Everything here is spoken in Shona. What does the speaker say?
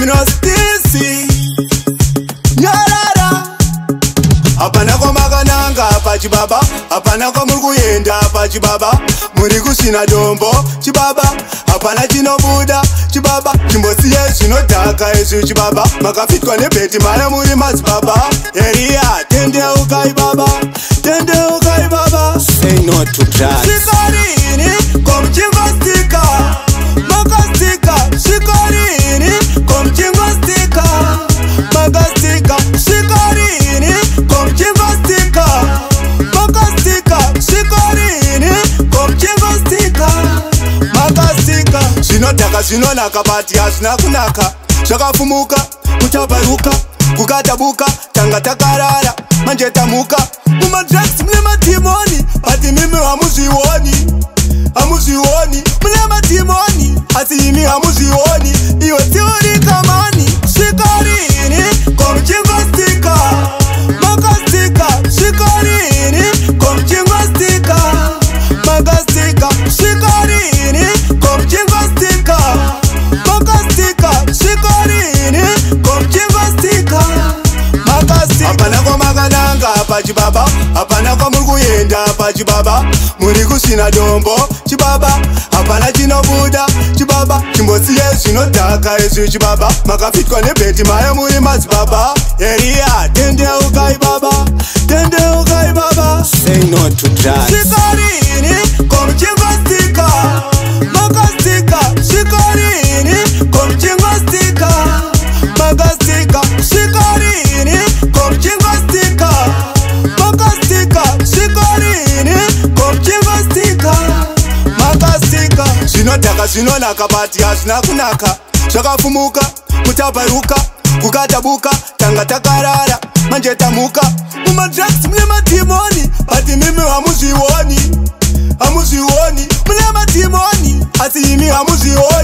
vinostisi nyarara. Hapana kwamakananga pachibaba, hapana kwamuri kuenda pachibaba. Muri kusvina dombo chibaba, hapana chinobuda chibaba. Chimbosiye zvinodhaka izvi chibaba, makafitwa nebheti maya muri madzibaba. Eria tendeukai baba, tendeukai baba. Say no to drugs. Kusvikarinhi komuchingostika, makastika. Kusvikarinhi komuchingostika, makastika. Kusvikarinhi komuchingostika, makastika. Kusvikarinhi komuchingostika, makastika. Zvinodhaka zvinonaka bati hazvina kunaka. Zvakafumuka muchabaruka, guka tabuka, tanga takarara manje tamuka. Mumadrugs mune madhimoni, ati mimi hamuzvioni, hamuzvioni. Mune madhimoni, asi imi hamuzvioni. Iwe tiuri kamani. Kusvikarinhi komuchingostika, makastika. Kusvikarinhi komuchingostika, makastika. Kusvikarinhi komuchingostika, makastika. Kusvikarinhi komuchingostika, makastika. Hapana kwamakananga pachibaba, hapana kwamuri kuenda pachibaba. Muri kusvina dombo chibaba, hapana chinobuda chibaba. Chimbosiye zvinodhaka izvi chibaba, makafitwa nebheti maya muri madzibaba. Eria tendeukai baba, tendeukai baba. Say no to drugs. Kusvikarinhi komuchingostika, makastika. Kusvikarinhi komuchingostika, makastika. Kusvikarinhi komuchingostika, makastika. Kusvikarinhi komuchingostika, makastika. Zvinodhaka zvinonaka bati hazvina kunaka. Zvakafumuka mutabaruka, guka tabuka, tanga takarara manje tamuka. Mumadrugs mune madhimoni, ati mimi hamuzvioni, hamuzvioni. Mune madhimoni, asi imi hamuzvioni.